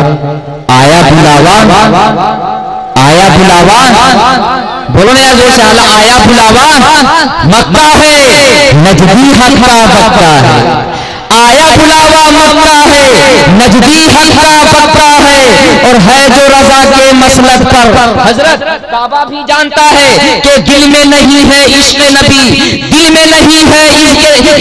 आया बुलावा, आया बुलावा, बोलो ना यार जोर से, आया बुलावा, मक्का है नजदी हक का पक्का है, आया बुलावा मक्का है नजदी हक का पक्का है, और है जो रजा के मसलक पर। हजरत काबा भी जानता है कि दिल में नहीं है इश्क नबी, दिल में नहीं है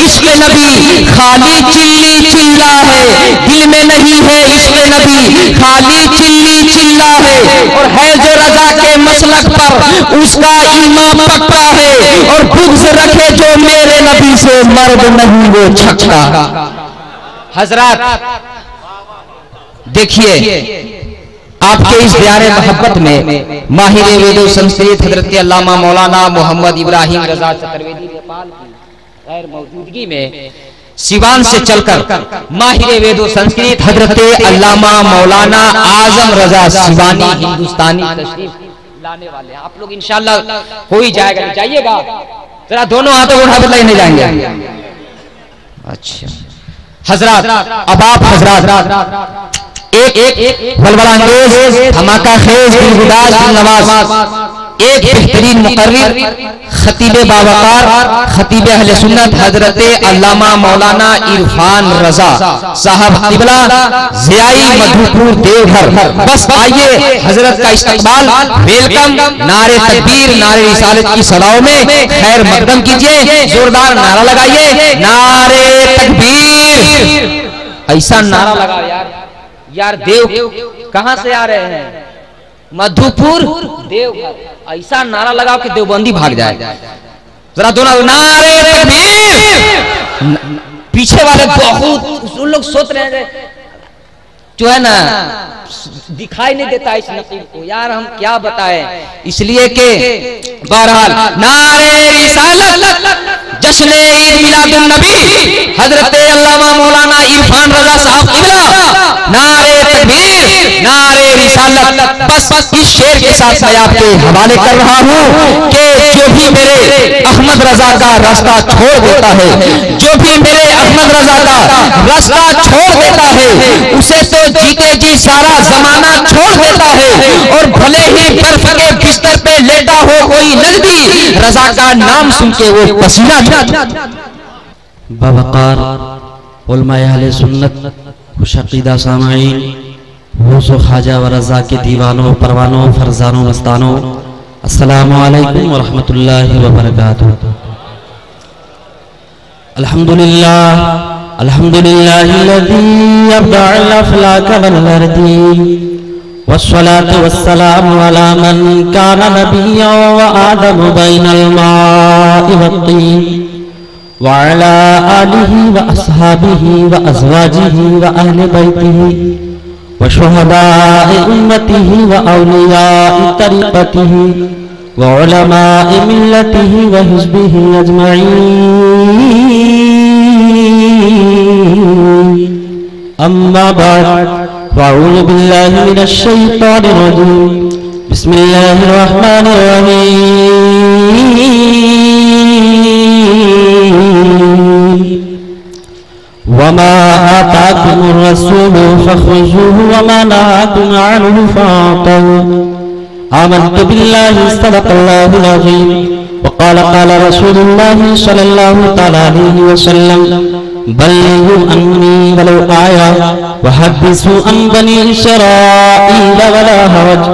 इश्क नबी, खाली चिल्ली चिल्ला है, दिल में नहीं है इश्क नबी, खाली चिल्ली चिल्ला है, और है जो रजा के मसलक पर उसका ईमान पक्का है, और बुग़्ज़ रखे जो मेरे नबी से मर्द नहीं वो छक्का। हजरत देखिए आपके इस प्यारे मोहब्बत में माहिर वेदो संस्कृत हजरत अल्लामा मौलाना मोहम्मद इब्राहिम रजा चतुर्वेदी नेपाल की गैर मौजूदगी में सिवान से चलकर माहिर वेदो संस्कृत हजरत अल्लामा मौलाना आजम रजा सिवानी हिंदुस्तानी तशरीफ लाने वाले हैं। आप लोग इंशाल्लाह हो ही जाएगा, जाइएगा जरा, दोनों हाथों उठा के नहीं जाएंगे। अच्छा हजरत, अब आप हजरत एक बलबला अंगेज धमाका खेज दिलगुदाज दिलनवाज एक बेहतरीन मुकर्रिर खतीब बावकार खतीब अहले सुन्नत हजरत अल्लामा मौलाना इरफान रजा साहब किबला ज़ियाई मधुपुर देवघर, बस आइए हजरत का इस्तकबाल वेलकम, नारे तकबीर नारे रिसालत की सदाओं में खैर मकदम कीजिए, जोरदार नारा लगाइए, नारे तकबीर, ऐसा नारा लगाओ यार, यार देव कहां से आ रहे हैं, मधुपुर देवघर, ऐसा नारा लगाओ कि देवबंदी भाग जाए। जरा दोनों नारे तकबीर। पीछे वाले बहुत उन लोग सोच रहे हैं जो है ना दिखाई नहीं देता इस नसीब को, यार हम क्या बताएं, इसलिए कि बहरहाल नारे रिसालत जश्न ईद मिलादुन नबी हजरत अल्लामा मौलाना इरफान रजा साहब किबला, नारे तकबीर नारे रिसालत। बस इस शेर के साथ मैं आपके हवाले कर रहा हूँ कि जो भी मेरे अहमद रजा का रास्ता छोड़ देता है, जो भी मेरे अहमद रजा का रास्ता छोड़ देता है, उसे तो जीते जी सारा जमाना छोड़ देता है, और भले ही बर्फ के बिस्तर पे लेटा हो कोई नजदी, रजा का नाम सुन के वो पसीना बवकार उलमाए अहले सुन्नत खुशअक़ीदा सामाईन, हुज़ूर ख्वाजा व रज़ा के दीवानों परवानों फरजानों मस्तानों, अस्सलामु अलैकुम व रहमतुल्लाहि व बरकातुहू। अल्हम्दुलिल्लाह अल्हम्दुलिल्लाहिल्लज़ी अब्दअल अफ़लाक वल अर्दी, वस्सलातु वस्सलामु अला मन काना नबिय्यन व आदमु बैनल माइ वत्तीन, व अला आलिहि व अस्हाबिहि व अज़वाजिहि व अहले बैतिहि व शुहदाए उम्मतिहि व औलियाए तरीक़तिहि व उलमाए मिल्लतिहि व हिज़्बिहि अजमईन। अम्मा बाद, अऊज़ु बिल्लाहि मिनश शैतानिर रजीम, बिस्मिल्लाहिर रहमानिर रहीम। वमा आताकुमुर रसूलु फखुज़ूहु वमा नहाकुम अन्हु फअतऊ। आमन्तु बिल्लाहि सदक़ल्लाहुल अज़ीम व क़ाल रसूलुल्लाहि सल्लल्लाहु तआला अलैहि वसल्लम, बल्लिगू अन्नी वलौ आया वहद्दिसू अन बनी इसराईल वला हरज,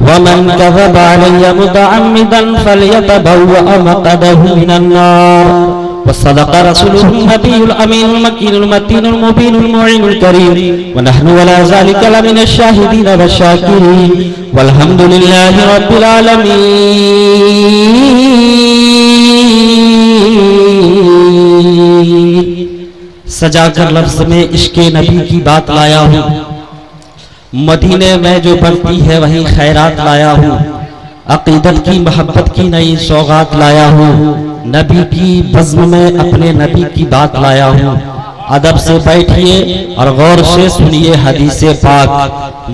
वमन कज़ब अलैया मुतअम्मिदन फलयतबव्वअ मक़अदहु मिनन नार। वसदक़ रसूलुहुन नबियुल अमीनुल मकीनुल मतीनुल मुबीनुल मुईनुल करीम, व नहनु अला ज़ालिका लमिनश शाहिदीन व शाकिरीन, वल्हम्दुलिल्लाहि रब्बिल आलमीन। सजाकर लफ्ज़ में इश्क़े नबी की बात लाया हूँ, मदीने में जो बढ़ती है वहीं खैरात लाया हूँ, अक़ीदत की मोहब्बत की नई सौगात लाया हूँ, नबी की बज़्म में अपने नबी की बात लाया हूँ। अदब से बैठिए और गौर से सुनिए हदीसे पाक,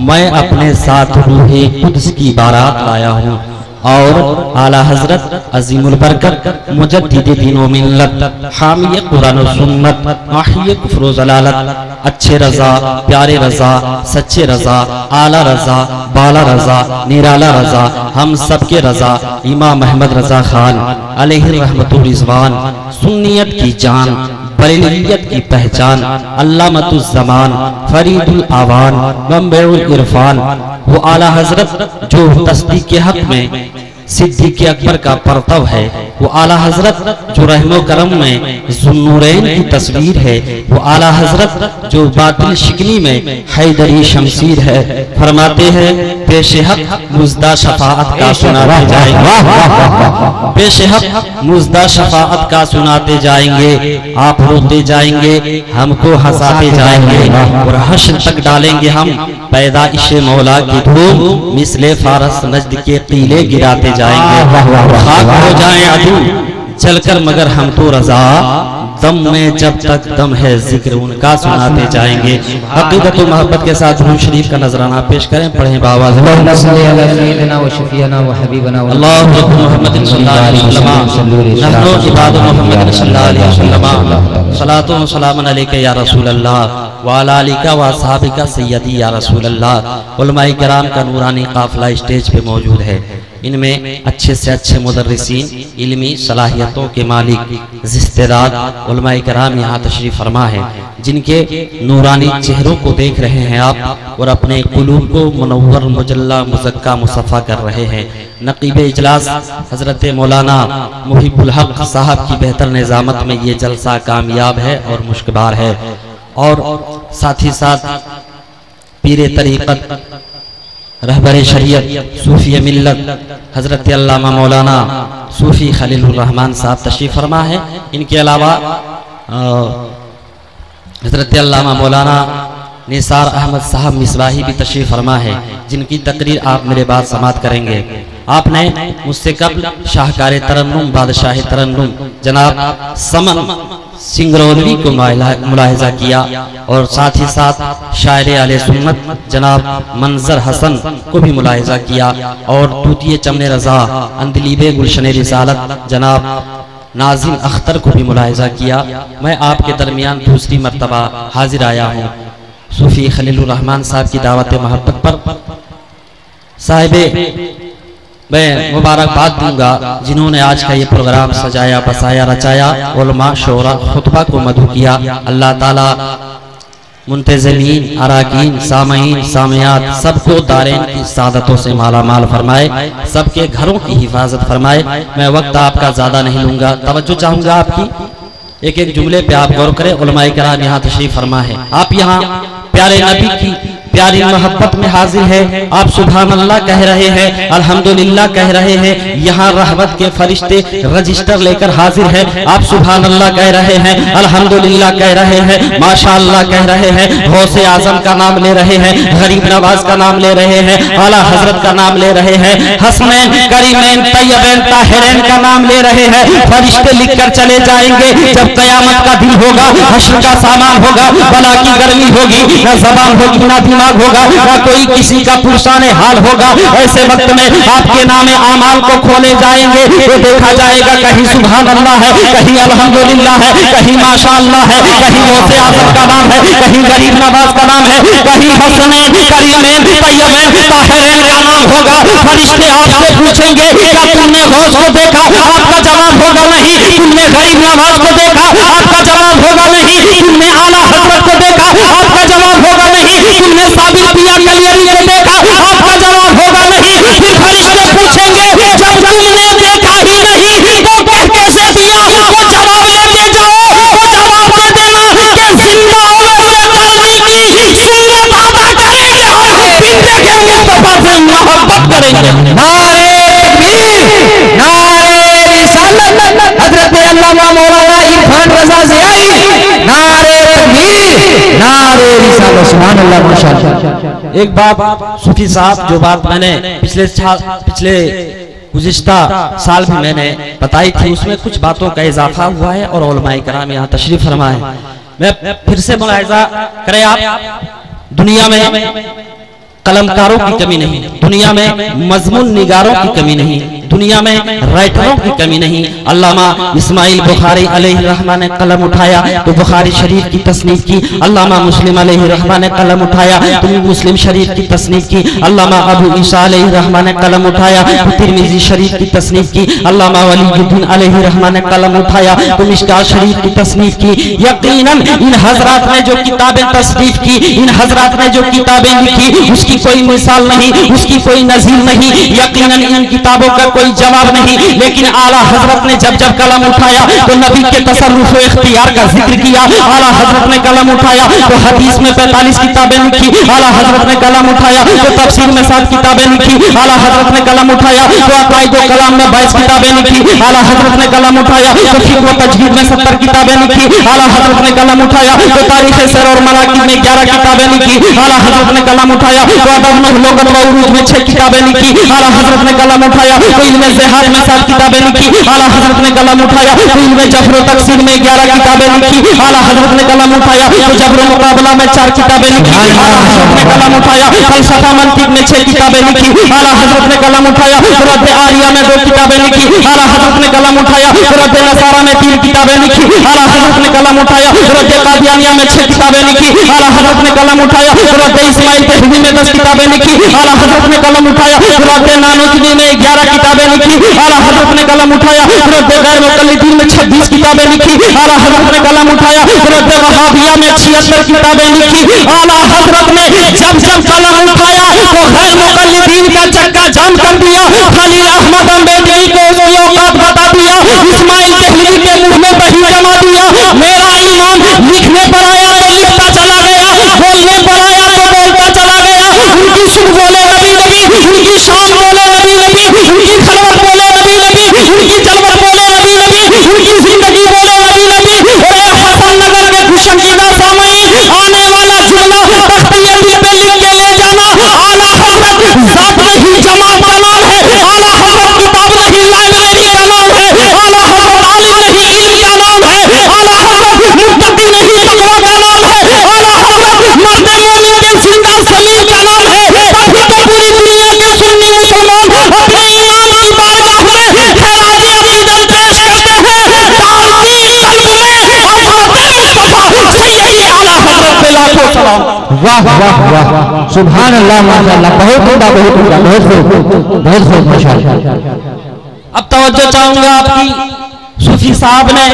मैं अपने साथ रूहे कुद्स की बारात लाया हूँ। और आला हजरत अजीमुल बरकत मुजद्दिद दीन व मिल्लत हामी कुरान व सुन्नत माही कुफ्र व ज़लालत अच्छे रजा प्यारे रजा सच्चे रजा आला रजा बाला रजा निराला रजा हम सबके रजा इमाम अहमद रजा खान अलैहि रहमतुर रिज़वान सुन्नियत की जान बरेलियत की पहचान अल्लामतुज़ ज़मान फरीदुल आवान मंबउल इरफान वो आला हजरत जो तस्दीक के हक में सिद्दीक़ अकबर का परतव है, वो आला हजरत जो रहमो करम में ज़ुन्नूरैन की तस्वीर है, वो आला हजरत जो बातिल शिकनी में हैदरी शमशीर है। फरमाते हैं पेश हक मुज़दा शफाअत का सुनाते जाएंगे, पेश हक मुज़दा शफाअत का सुनाते जाएंगे, आप रोते जाएंगे हमको हंसाते जाएंगे और हश्र तक डालेंगे हम पैदाइश मौला की धूम मिसले फारस नजद के कीले गिराते जाएंगे। खाक हो जाएं अदू चलकर मगर हम तो रजा दम में जब तक दम है जिक्र उनका सुनाते जाएंगे। अक़ीदत व मोहब्बत के साथ दुरूद शरीफ का नजराना पेश करें, पढ़ें बावाज़ सलातो व सलामुन अलैका या रसूल अल्लाह व अला आलिका व असहाबिका सय्यदी या रसूल अल्लाह। उलमाए किराम का नूरानी काफिला स्टेज पे मौजूद है। इनमें अच्छे से अच्छे मुदर्रिसीन इल्मी सलाहियतों के मालिक जिस्तेदाद उलमाए किराम यहाँ तशरीफ फरमा है, जिनके नूरानी चेहरों को देख रहे हैं आप और अपने कुलूब को मुनव्वर मुजल्ला मुज़क्का मुसफ़ा कर रहे हैं। नक़ीब इजलास हजरत मौलाना मुहिबुल हक साहब की बेहतर निज़ामत में ये जलसा कामयाब है और मुश्कबार है। और साथ ही साथ पीरे तरीक़त रहबर शरीयत सूफी मिल्लत हजरत अल्लामा मौलाना सूफी खलीलुर रहमान साहब तशरीफ फरमा है। इनके अलावा हजरत अल्लामा मौलाना निसार अहमद साहब मिसबाही भी तशरीफ फरमा है, जिनकी तकरीर आप मेरे बाद समात करेंगे। आपने मुझसे कबल शाहकार तरन्नुम बादशाह तरन्नुम जनाब समन सिंगरौलवी को मुलाहिजा किया और साथ ही साथ शायर आले सुन्नत जनाब मंजर हसन को भी मुलाहिजा किया और तूतिए चमने रजा अंदलीबे गुलशन रिसालत जनाब नाजिम अख्तर को भी मुलाहिजा किया। मैं आपके दरमियान दूसरी मर्तबा हाजिर आया हूँ सूफी खलीलुर रहमान साहब की दावत मोहब्बत पर। साहिबे मैं मुबारकबाद दूंगा जिन्होंने आज का ये प्रोग्राम सजाया बसाया रचाया, उलमा शोरा खुतबा को मधु किया। अल्लाह ताला मुंतज़मीन अराकीन सामईन सामियात सबको दारेन की सादतों से माला माल फरमाए, सबके घरों की हिफाजत फरमाए। मैं वक्त आपका ज्यादा नहीं लूंगा, तवज्जो चाहूंगा आपकी। एक एक जुमले पे आप गौर करें। उलमाए किराम यहाँ तशरीफ फरमा है, आप यहाँ प्यारे नबी की प्यारी मोहब्बत में हाजिर है। आप सुभान अल्लाह कह रहे हैं, अल्हम्दुलिल्लाह कह रहे हैं। यहाँ रहमत के फरिश्ते रजिस्टर लेकर हाजिर है। आप सुभान अल्लाह कह रहे हैं, अल्हम्दुलिल्लाह कह रहे हैं, माशाअल्लाह कह रहे हैं। गौसे आजम का नाम ले रहे हैं, गरीब नवाज का नाम ले रहे हैं, आला हजरत का नाम ले रहे हैं, हसनैन करीमैन तैयबैन ताहिरैन का नाम ले रहे हैं। फरिश्ते लिखकर चले जाएंगे। जब कयामत का दिन होगा, हश्र का सामान होगा, बला की गर्मी होगी, न ज़बान होगी ना दिमाग होगा, ना कोई किसी का पुरसाने हाल होगा। ऐसे वक्त में आपके नाम आमाल को खोले जाएंगे तो देखा जाएगा कहीं सुभान अल्लाह है, कहीं अल्हम्दुलिल्लाह है, कहीं माशाअल्लाह है, कहीं गौसे आज़म का नाम है, कहीं गरीब नवाज का नाम है, कहीं हसनैन करीमैन तैयबैन ताहिरैन का नाम होगा। फरिश्ते आपसे पूछेंगे क्या तुमने गौस को देखा? आपका जवाब होगा नहीं। तुमने गरीब नवाज को देखा? आपका जवाब होगा नहीं। तुमने आला हजरत को देखा? आपका जवाब होगा नहीं। तुमने साबिर पिया कलियरी को देखा? आपका जवाब होगा नहीं। फिर फरिश्ते पूछेंगे जब तुमने देखा ही नहीं तो कह कैसे दिया? वो जवाब लेके जाओ, वो जवाब दे देना कि जिंदा औलाद जल्दी की सूरत अदा करेंगे और हम पिंडे के मुस्तफा से मोहब्बत करेंगे। नारे तकबीर, नारे रिसालत, हजरत अल्लामा मौलाना इरफान रजा से आई। नारे तकबीर, नारे रिसालत, सुभान अल्लाह माशाअल्लाह। एक बात सूफी साहब, जो बात मैंने पिछले गुज़िश्ता साल भी मैंने बताई थी, उसमें कुछ बातों का इजाफा हुआ है और उलमाए किराम यहाँ तशरीफ फरमा है। मैं फिर से मुलाहिजा करें आप, दुनिया में कलमकारों की कमी नहीं, दुनिया में मजमून निगारों की कमी नहीं, दुनिया में राइटरों की कमी नहीं। अल्लामा इस्माइल बुखारी अलैहि रहमा ने कलम उठाया तो बुखारी शरीफ की तसनीफ की। अल्लामा मुस्लिम अलैहि रहमा ने कलम उठाया तो मुस्लिम शरीफ की तसनीफ की। अल्लामा अबू ईसा अलैहि रहमा ने कलम उठाया तो तिरमिजी शरीफ की तसनीफ की। अल्लामा वलीउद्दीन अलैहि रहमा ने कलम उठाया तो मिशकात शरीफ की तसनीफ की। यकीनन इन हजरात ने जो किताबें तसनीफ की, इन हजरात ने जो किताबें लिखी, उसकी कोई मिसाल नहीं, उसकी कोई नजीर नहीं। यकीनन इन किताबों का कोई जवाब नहीं। लेकिन आला हजरत ने जब जब कलम उठाया तो नबी के तसर्रुफ व इख्तियार का जिक्र किया। आला हजरत ने कलम उठाया तो हदीस में 45 किताबें लिखी। आला हजरत ने कलम उठाया तो तफसीर में 7 किताबें लिखी। आला हजरत ने कलम उठाया तो अकायद व कलाम में 22 किताबें लिखी। आला हजरत ने कलम उठाया तो फिक्र व तजवीद में 70 किताबें लिखी। आला हजरत ने कलम उठाया तो तारीख सर और मनाकिब में 11 किताबें लिखी। आला हजरत ने कलम उठाया तो अदब में लोगत व उरूज में 6 किताबें लिखी। आला हजरत ने कलम उठाया तो इल्म ज़िहाद में 7 किताबें लिखी। आला हजरत ने कलम उठाया तो इल्म जब्र व तक़सीर में 11 किताबें लिखी। आला हजरत ने कलम उठाया तो जब्र व मुकाबला में 4 किताबें लिखी। आला हजरत ने कलम उठाया फलसफा मंतिक में 6 किताबें लिखी। आला हजरत ने कलम उठाया तो रद्द आरिया में 2 किताबें लिखी। आला हजरत ने कलम उठाया तो रद्द नसारा में 3 किताबें लिखी। आला हजरत ने कलम उठाया तो रद्द कादियानिया में 6 किताबें लिखी। आला हजरत ने कलम उठाया तो रद्द इस्माइल तहवी में 10 किताबें लिखी। आला हजरत ने कलम उठाया तो रद्द नानुतवी में 11 किताबें लिखी। आला हजरत ने कलम उठाया तो रद्द गैर मुक़ल्लिदीन में 26 किताबें लिखी। आला हजरत ने कलम उठाया तो रद्द वहाबिया में 76 किताबें लिखी। आला हजरत ने जब जब कलम उठाया तो गैर मुक़ल्लिदीन का चक्का जाम कर दिया। खलील अहमद अम्बेडकरी को उसकी औकात बता दिया। इस्माइल तहवी के मुंह में वही जमा दिया। मेरा ईमान लिखने पर आया तो लिखता चला गया, बोलने पर आया तो बोलता चला गया। उनकी सुन बोले नबी नबी, उनकी शान बोले नबी नबी, उनकी खलवत बोले नबी नबी, उनकी जलवत बोले नबी नबी, उनकी जिंदगी बोले नबी नबी। और हसन नगर के खुशंगीदा सामईन आने वाला जुमला तख्तिये दिल पे लिख के ले जाना। आला हजरत जात नहीं जमात का नाम है। आला हजरत किताब नहीं लाइब्रेरी का नाम है। आला हजरत आलिम नहीं इल्म का नाम है। आला हजरत मुत्तकी नहीं तकवा का नाम है। आला हजरत मर्द मोमिन के जिंदा सलीम का नाम है। तभी तो पूरी दुनिया के सुन्नी मुसलमान अपने इमाम की बारगाह में खैरात अकीदत पेश करते हैं। डालती कल्ब में अज़मत मुस्तफा सैयदी आला हजरत पे लाखों सलाम। वाह वाह वाह, सुभान अल्लाह, माशाअल्लाह, बहुत उम्दा, बहुत उम्दा, बहुत खूब, बहुत खूब, माशाअल्लाह। अब तवज्जो चाहूंगा आपकी। सूफी साहब ने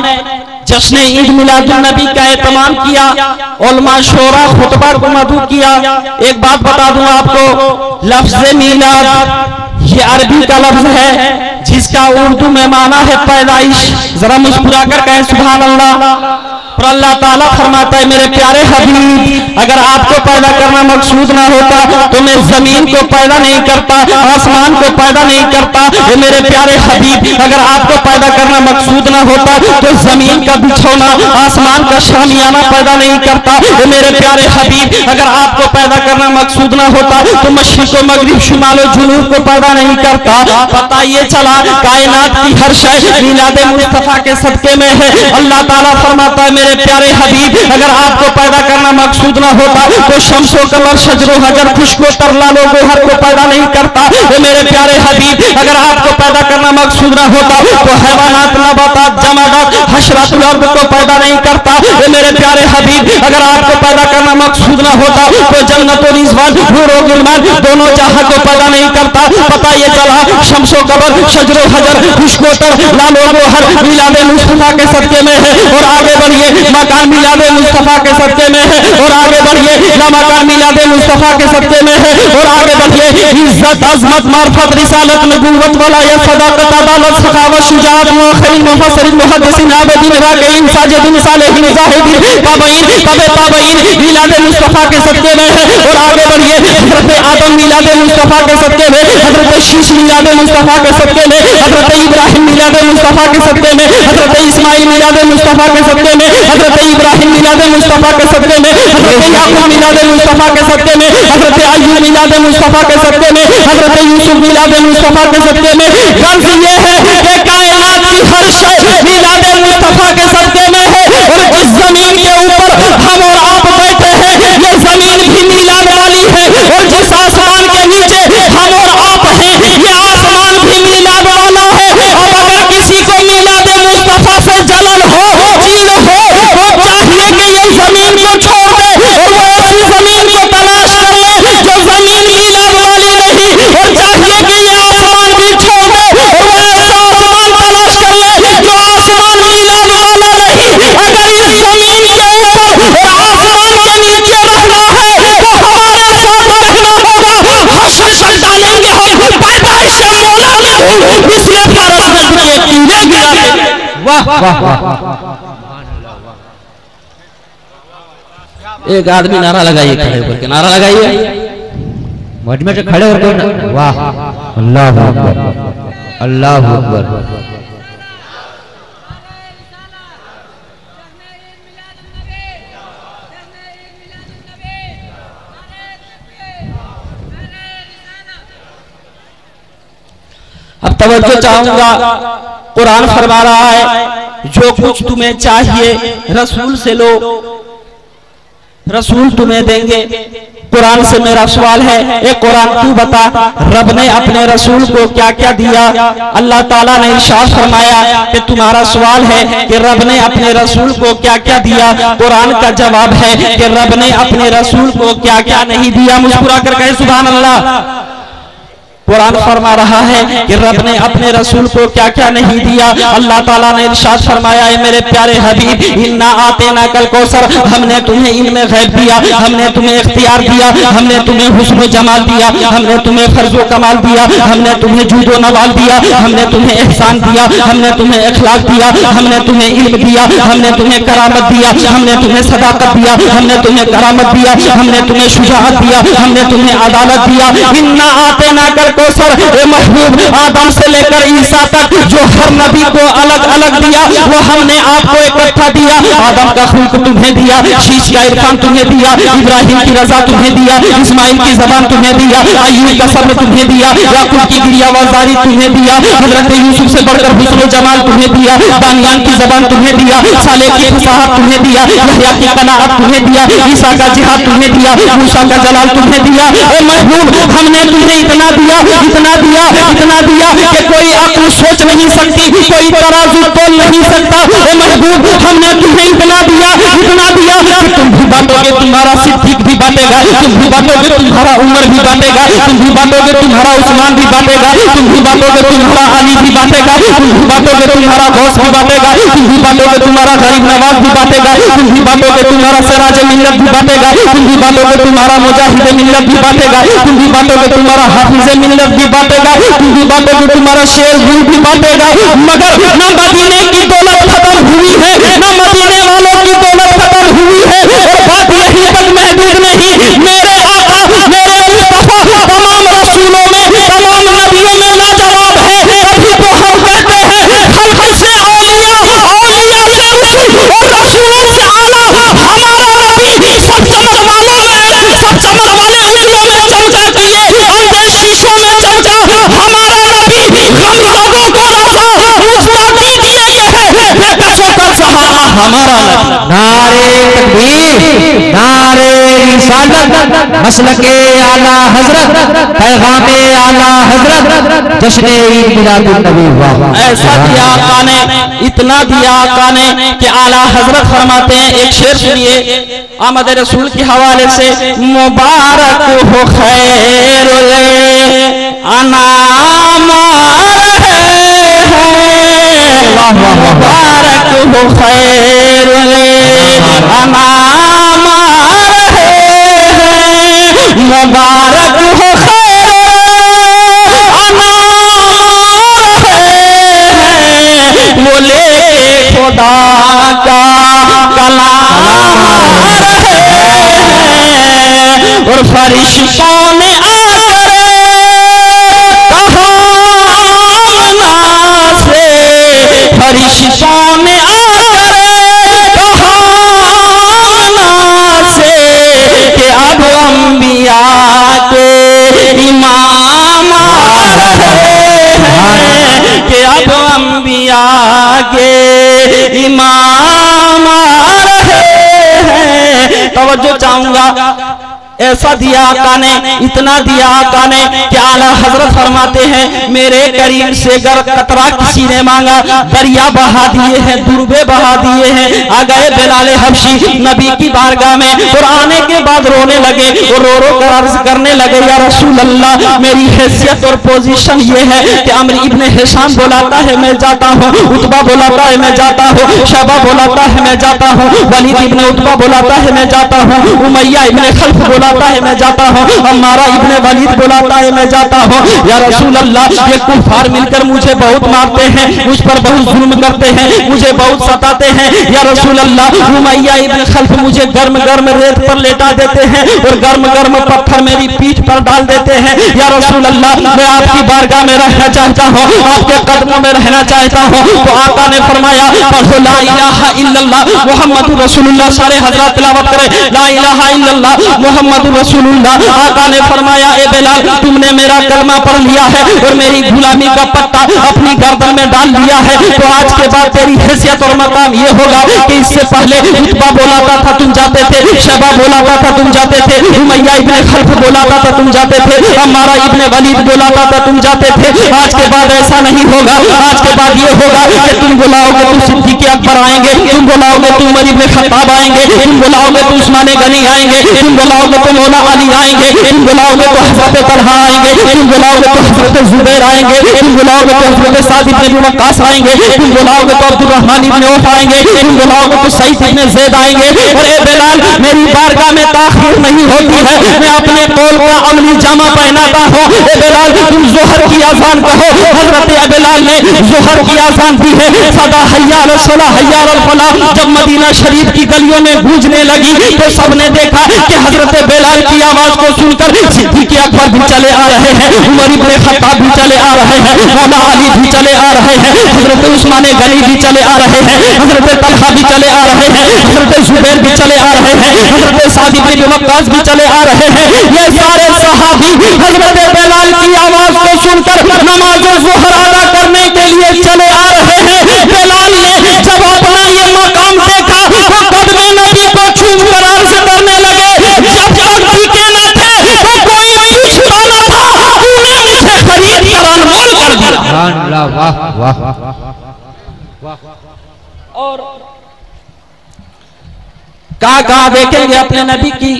जश्न ईद मिलादुन नबी का एहतमाम किया, उलमा शोरा खुतबा को मधु किया। एक बात बता दूं आपको, लफ्ज़ मिलाद ये अरबी का लफ्ज है जिसका उर्दू में माना है पैदाइश। जरा मुस्कुरा कर कहें सुभान अल्लाह। और अल्लाह ताला फरमाता है मेरे प्यारे हबीब, अगर आपको पैदा करना मकसूद ना होता तो मैं जमीन को पैदा नहीं करता, आसमान को पैदा नहीं करता। ये मेरे प्यारे हबीब, अगर आपको पैदा करना मकसूद ना होता तो जमीन का बिछौना, आसमान का शामियाना पैदा नहीं करता। ये मेरे प्यारे हबीब, अगर आपको पैदा करना मकसूद ना होता तो मशरिक़ व मगरिब, शुमाल व जुनूब को पैदा नहीं करता। पता ये चला कायनात की हर शय मिलाद मुस्तफा के सदके में है। अल्लाह ताला फरमाता है मेरे प्यारे हबीब, अगर आपको पैदा करना मकसूद ना होता तो शम्सो कमर शजरो हजर खुशको तरलालो गोहर को पैदा नहीं करता। ये मेरे प्यारे हबीब, अगर आपको पैदा करना मकसूद ना होता तो हैवानात, नबातात, जमादात, हशरातुल अर्द को पैदा नहीं करता। ये मेरे प्यारे हबीब, अगर आपको पैदा करना मकसूद ना होता तो जन्नत और रिज़वान, नूर और गुलमान दोनों जहां को पैदा नहीं करता। पता ये चला शम्सो कमर शजरो हजर खुशको तरलालो गोहर मिलाद मुस्तफा के सदके में है। और आगे बढ़िए, मकान मिलाद मुस्तफा के सदके में है। और आगे बढ़िए, मकान मिलाद मुस्तफा के सदके में है। और आगे बढ़िए, इज्जत, अजमत, मार्फत, रिसालत, नबूवत, वलायत, सदाकत, अदालत, सखावत, शुजाअत, मुअख्खरीन, मुफस्सिरीन, मुहद्दिसीन, आबिदीन, राकिईन, साजिदीन, सालिहीन, ज़ाहिदीन, ताबईन, तबे ताबईन मिलाद मुस्तफा के सदके में है। और आगे बढ़िए, हजरत आदम मिलाद मुस्तफा के सदके में, हजरत शीश मिलाद मुस्तफा के सदके में, हजरत इब्राहिम मिलाद मुस्तफा के सदके में, हजरत इस्माइल मिलाद मुस्तफा के सदके में, हजरत इब्राहिम मिलाद मुस्तफा के सदके में, हजरत याकूब मिलाद मुस्तफा के सदके में, हजरत अय्यूब मिलाद मुस्तफा के सदके में, हजरत यूसुफ मिलाद मुस्तफा के सदके में। गर्ज ये है कि कायनात की हर शय मिलाद मुस्तफा के सदके में है। और जिस जमीन के ऊपर हम और आप बैठे हैं ये जमीन भी मिलाद वाली है। और जिस आसमान के नीचे हम और आप हैं ये आसमान भी मिलाद वाला वाह वाह। एक आदमी नारा लगाइए, खड़े होकर के नारा लगाइए। मजमे से खड़े होकर वाह, अल्लाह अकबर, अल्लाह अकबर। अब तवज्जो चाहूंगा, कुरान फरमा रहा है जो कुछ तुम्हें चाहिए रसूल से लो, रसूल तुम्हें देंगे। कुरान से मेरा सवाल है, एक कुरान तू बता, रब ने अपने रसूल को क्या क्या दिया? अल्लाह ताला ने इरशाद फरमाया कि तुम्हारा सवाल है कि रब ने अपने रसूल को क्या क्या दिया। कुरान का जवाब है कि रब ने अपने रसूल को क्या क्या नहीं दिया। मुस्कुरा कर कहे सुभान अल्लाह। कुरान फरमा रहा है कि रब ने अपने रसूल को क्या क्या नहीं दिया। अल्लाह ताला ने इरशाद फरमाया है मेरे प्यारे हबीब, इन्ना आतेना कल कौसर, हमने तुम्हें इल्मे गैब दिया, हमने तुम्हें इख्तियार दिया, हमने तुम्हें हुस्न जमाल दिया, हमने तुम्हें फर्जो कमाल दिया, हमने तुम्हें जूदो नवाल दिया, हमने तुम्हें एहसान दिया, हमने तुम्हें इखलाक दिया, हमने तुम्हें इल्म दिया, हमने तुम्हें करामत दिया, हमने तुम्हें सदाकत दिया, हमने तुम्हें करामत दिया, हमने तुम्हें शुजाअत दिया, हमने तुम्हें अदालत दिया। इन्ना आतेना कल कौसर, ए महबूब, आदम से लेकर ईसा तक जो हर नबी को अलग अलग दिया वो हमने आपको इकट्ठा दिया। आदम का खुल्क तुम्हें दिया, शीश का इरफान तुम्हें दिया, इब्राहिम की रजा तुम्हें दिया, इस्माइल की जबान तुम्हें दिया, अय्यूब का सब्र तुम्हें दिया, याकूब की गिरियावाज़ारी तुम्हें दिया, हजरत यूसुफ से बढ़कर हुस्न जमाल तुम्हें दिया, दानियान की जबान तुम्हें दिया, सालेह की फसाहत तुम्हें दिया, यहया की कनाअत तुम्हें दिया, ईसा का जिहाद तुम्हें दिया, मूसा का जलाल तुम्हें दिया। ए महबूब, हमने तुम्हें इतना दिया, इतना दिया, इतना दिया कि कोई अक्ल सोच नहीं सकती, कोई तराजू तोल नहीं सकता। ए महबूब, हमने तुम्हें इतना दिया, इतना दिया कि तुम भी बांटोगे तुम्हारा सिद्दीक भी बांटेगा, तुम भी बांटोगे तुम्हारा उमर भी बांटेगा, तुम भी बांटोगे तुम्हारा उस्मान भी बांटेगा, तुम भी बांटोगे तुम्हारा अली भी बांटेगा, तुम भी बांटोगे तुम्हारा गौस भी बांटेगा, तुम भी बांटोगे तुम्हारा गरीब नवाज भी बांटेगा, तुम भी बांटोगे तुम्हारा सिराज मिल्लत भी बांटेगा, तुम भी बांटोगे तुम्हारा मुजाहिद मिल्लत भी बांटेगा, तुम भी बांटोगे तुम्हारा हाफिज मिल्लत भी बांटेगा, तुम भी बांटोगे तुम्हारा शेर भी बांटेगा। मगर न मदीने की दौलत खत्म हुई है, न मदीने वालों की दौलत खत्म हुई है। और बात यही तक महदूद नहीं, मेरे आका, मेरे मुस्तफा तमाम रसूलों में, तमाम नबियों में लाजवाब है। अभी तो हम कहते हैं खल्क से औलिया, औलिया से रसूल और रसूलों से आला हमारा नबी सब चमक वालों में, सब चमक वाले उजलों में चमका किए, अंधे शीशों में चमका। हमारा नबी गमज़दों को रज़ा रुसवा कीजिए, ये है बेकसों का सहारा हमारा नबी। नारे तकबीर, नारे रिसालत, मसलके आला हजरत, पैगामे आला हजरत, जश्न ईद मिलादुन नबी। ऐसा दिया आका ने, इतना दिया आका ने कि आला हजरत फरमाते हैं, एक शेर सुनिए आमद रसूल के हवाले से, मुबारक हो खैरुल अनाम रहे हैं, मुबारक हो खैरुल अनाम रहे हैं, मुबारक हो खैरुल अनाम रहे हैं, बोले खुदा का कलाम रहे हैं। और फरिश्तों ने आकर कहा से, फरिश्तों ने आकर कहा से कि अब अंबिया के इमाम रहे हैं, कि अब अंबिया के इमाम रहे हैं। तवज्जो चाहूंगा, ऐसा दिया आका ने, इतना दिया आका ने कि आला हजरत फरमाते हैं मेरे करीम से गर कतरा किसी ने मांगा, दरिया बहा दिए हैं, दुर्बे बहा दिए हैं। आ गए बिलाले हबशी नबी की बारगाह में, और आने के बाद रोने लगे और रो रो कर अर्ज करने लगे, या रसूल अल्लाह, मेरी हैसियत और पोजीशन ये है कि अम्र इब्ने हिशाम बुलाता है मैं जाता हूँ, उतबा बुलाता है मैं जाता हूँ, शैबा बुलाता है मैं जाता हूँ, वलीद इब्ने उतबा बुलाता है मैं जाता हूँ, उमैया इब्ने खल्फ बुलाता बुलाता है मैं जाता हूँ, अम्मारा इब्ने वलीद बुलाता है मैं जाता हूँ। या रसूल अल्लाह, ये कुफार मिलकर मुझे बहुत मारते हैं, मुझ पर बहुत जुल्म करते हैं, मुझे बहुत सताते हैं। या रसूल अल्लाह, उमैया इब्न खल्फ मुझे गर्म गर्म रेत पर लेटा देते हैं और गर्म गर्म पत्थर मेरी पीठ पर डाल देते हैं। या रसूल अल्लाह, मैं आपकी बारगाह में रहना चाहता हूँ, आपके कदमों में रहना चाहता हूँ। तो आका ने फरमाया, पढ़ो ला इलाहा इल्लल्लाह मुहम्मदुर रसूलुल्लाह। सारे हजरत तिलावत करें, ला इलाहा इल्लल्लाह मुहम्मदुर रसूलुल्लाह। आका ने फरमाया, ए बिलाल, तुमने मेरा कलमा पढ़ लिया है और मेरी गुलामी का पट्टा अपनी गर्दन में डाल लिया है, तो आज के बाद तेरी हैसियत और मकाम ये होगा कि इससे पहले उतबा बोलाता था तुम जाते थे, शैबा बोलाता था तुम जाते थे, उमैया इब्ने खल्फ बोलाता था तुम जाते थे, अम्मारा इब्ने वलीद बोलाता था तुम जाते थे। आज के बाद ऐसा नहीं होगा। आज के बाद ये होगा कि तुम बुलाओगे तो सिद्दीक़ अकबर आएंगे, तुम बुलाओगे तो उमर इब्ने खत्ताब आएंगे, तुम बुलाओगे तो उस्मान गनी आएंगे, तुम बुलाओगे तो मौला अली आएंगे, तुम बुलाओगे तो हज़रत तलहा आएंगे, तुम बुलाओगे तो हज़रत जुबैर आएंगे, तुम बुलाओगे तो हज़रत साद इब्ने अबी वक्कास आएंगे, तुम बुलाओगे तो अब्दुर्रहमान इब्ने औफ आएंगे, तुम बुलाओगे तो सईद इब्ने ज़ैद आएंगे। और ए बिलाल, मेरी बारगाह में ताख़ीर नहीं होती है, मैं अपने कौल का अमली जामा पहनाता हूँ। ए बिलाल, तुम ज़ोहर की अज़ान कहो। हज़रत बिलाल ने ज़ोहर की अज़ान दी है, सदा हय्या अल सलाह हय्या अल फलाह जब मदीना शरीफ की गलियों में गूंजने लगी तो सबने देखा कि हज़रत बिलाल की आवाज को सुनकर सिद्दीक़ अकबर भी चले आ रहे हैं, उमर इब्ने खत्ताब भी चले आ रहे हैं, मौला अली भी चले आ रहे हैं, हज़रत उस्मान गनी भी चले आ रहे हैं, हज़रत तलहा भी चले आ रहे हैं, हज़रत जुबैर भी चले आ रहे हैं, हज़रत साद इब्ने अबी वक्कास भी चले आ रहे हैं। ये सारे सहाबी हज़रत बिलाल की आवाज को सुनकर नमाज ज़ोहर अदा करने के लिए चले आ रहे हैं। बिलाल ने जब अपना ये मकाम देखा तो कदमे नबी को छूम कर अर्ज़ करने लगे, जब तक टिके न थे तो कोई पूछता न था, तूने मुझे खरीद कर अनमोल कर दिया। वाह वाह वाह। और कहा देखेंगे अपने नबी की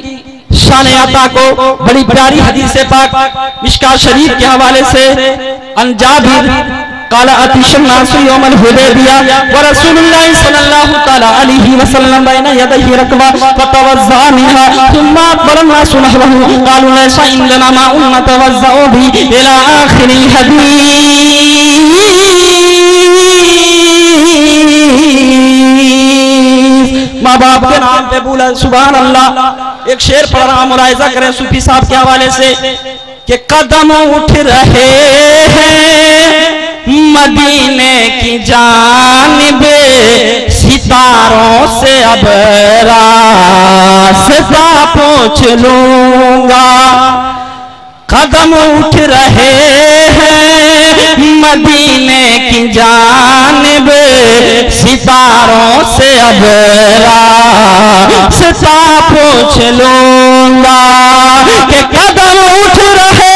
शान अता को, बड़ी प्यारी हदीस पाक मिशकात शरीफ के हवाले से, अन जाबिर काला अतिशम नासु यौमल हुदैबिया व रसूलुल्लाह सल्लल्लाहु तआला अलैहि वसल्लम बैन यदैहि रकवा फतवज़्ज़ा मिनहा थुम्मा अकबरना सुनहु कालू लैसा इंदना मा उम्मतवज़्ज़उ भी इला आखिरी हदीस। माँ बाप के नाम पे बोला सुभान अल्लाह। एक शेर पढ़ रहा, मुलाहिजा करें सूफी साहब के हवाले से कि कदम उठ रहे हैं मदीने की जानिबे, सितारों से अब रास्ता पूछ लूंगा। कदम उठ रहे हैं मदीने की जानिब, सितारों से अब रास्ता पूछ लूंगा। कि कदम उठ रहे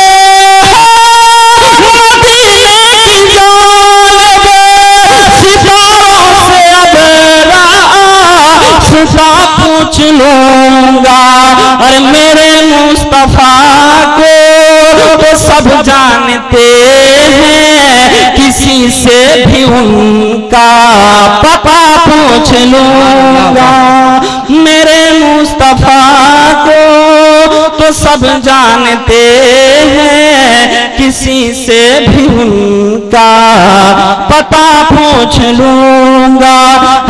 पूछ लूंगा। और मेरे मुस्तफा को तो सब जानते हैं, किसी से भी उनका पता पूछ लूंगा। मेरे मुस्तफा को तो सब जानते हैं, किसी से भी उनका पता पूछ लूंगा।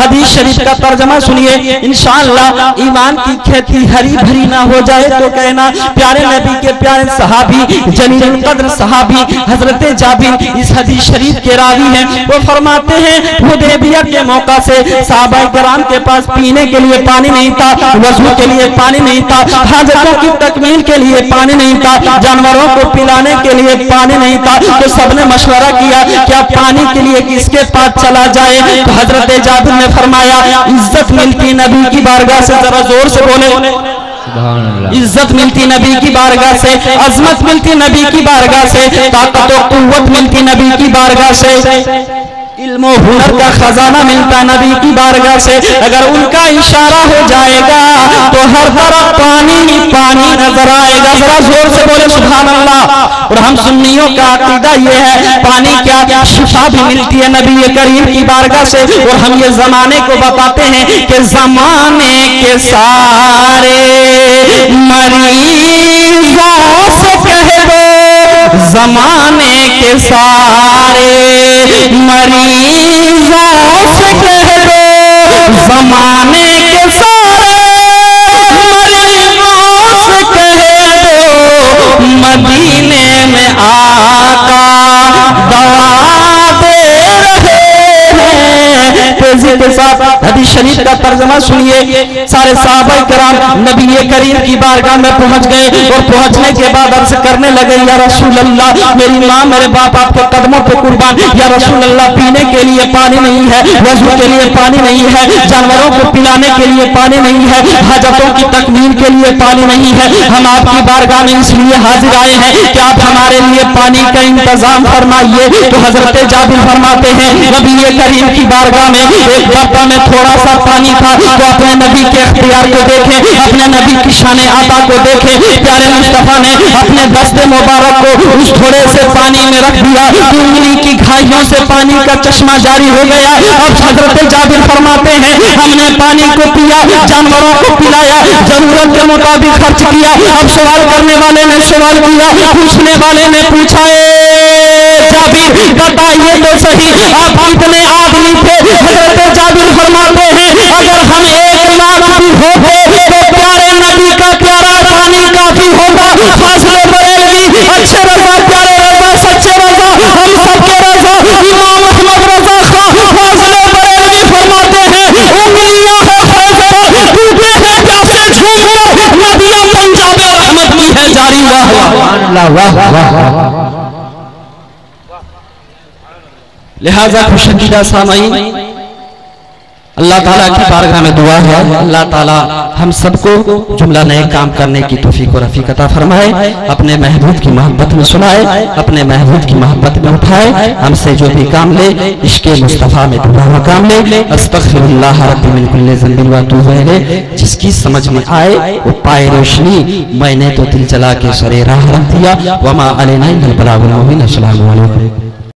हदीस शरीफ का तर्जमा सुनिए, इंशाअल्लाह ईमान की खेती हरी भरी ना हो जाए तो कहना। प्यारे नबी के प्यारे सहाबी जलील कद्र सहाबी हजरत जाबिर इस हदीस शरीफ के रावी हैं। वो फरमाते हैं हुदैबिया के मौका से सहाबा किराम के पास पीने के लिए पानी नहीं था, वजू के लिए पानी नहीं था, हाजतों की तकमील के लिए पानी नहीं था, जानवरों को पिलाने के लिए पानी नहीं था। तो सबने मशवरा किया क्या पानी के लिए किसके पास चला जाए। तो हजरत जाबिर ने फरमाया इज्जत मिलती नबी की बारगाह से, जरा जोर से बोले इज्जत मिलती नबी की बारगाह से, अजमत मिलती नबी की बारगाह से, ताकत और कुव्वत मिलती नबी की बारगाह से, इल्म और हुनर का खजाना मिलता नबी की बारगाह से। अगर उनका इशारा हो जाएगा तो हर तरफ पानी पानी नजर आएगा। जरा जोर से बोले सुभान अल्लाह। और हम सुन्नियों का अकीदा ये है पानी क्या शिफा भी मिलती है नबी करीम की बारगाह से। और हम ये जमाने को बताते हैं कि जमाने के सारे मरीजों से कह दो, जमाने के सारे मरीजों से कह दो, जमाने के सारे मरीजों से कह दो, मदीने में आका दवा दे रहे हैं। तेजी के साथ हदीस शरीफ का तर्जुमा सुनिए। सारे सहाबा किराम नबी करीम की बारगाह में पहुंच गए और पहुंचने के बाद अर्ज करने लगे, या रसूल अल्लाह, मेरी माँ मेरे बाप आपके कदमों पे कुर्बान। या रसूल अल्लाह, पीने के लिए पानी नहीं है, वजू के लिए पानी नहीं है, जानवरों को पिलाने के लिए पानी नहीं है, हाजतों की तकमील के लिए पानी नहीं है। हम आपकी बारगाह में इसलिए हाजिर आए हैं कि आप हमारे लिए पानी का इंतजाम फरमाइए। तो हजरत जाबिर फरमाते हैं, नबी करीम की बारगाह में एक बर्तन में थोड़ा सा पानी था। तो अपने नबी के इख्तियार को देखें, अपने नबी की शान आता को देखें। प्यारे मुस्तफा ने अपने दस्ते मुबारक को उस थोड़े से पानी में रख दिया, उंगली की घाइयों से पानी का चश्मा जारी हो गया। अब हजरत जाबिर फरमाते हैं, हमने पानी को पिया, जानवरों को पिलाया, जरूरत के मुताबिक खर्च किया। अब सवाल करने वाले ने सवाल किया, पूछने वाले ने पूछा, जाबिर बताइए तो सही आप कितने आदमी थे? हजरत जाबिर फरमाते हैं, अगर हम 1 लाख भी होते तो प्यारे नबी का प्यारा पानी काफी होगा। फासले बरेलवी, अच्छे रजा, प्यारे रजा, सच्चे रजा, हम सबके रजा, इमाम अहमद रजा खां फासले बरेलवी फरमाते हैं, उंगलियां है फैज़ टूटे हैं प्यासे झूमकर, नदियां पंजाब रहमत की है जारी। वाह वाह वाह। लिहाजा खुशकीदा सामाईन, अल्लाह ताला की बारगाह में दुआ है, अल्लाह ताला हम सबको जुमला नए काम करने की तौफीक और रफ़ीक अता फरमाए, अपने महबूब की मोहब्बत में सुनाए, अपने महबूब की मोहब्बत में उठाए। हमसे जो भी काम ले इश्क़े मुस्तफ़ा में पूरा काम ले। अस्तग़फिरुल्लाह रब्बी मिन कुल्लि ज़ंबिन व अतूबु इलैह। जिसकी समझ में आए वो पाए रोशनी, मैंने तो दिल जला के सरे राह रख दिया। वमा अलैना इल्लल बलागुल मुबीन। अस्सलामु अलैकुम।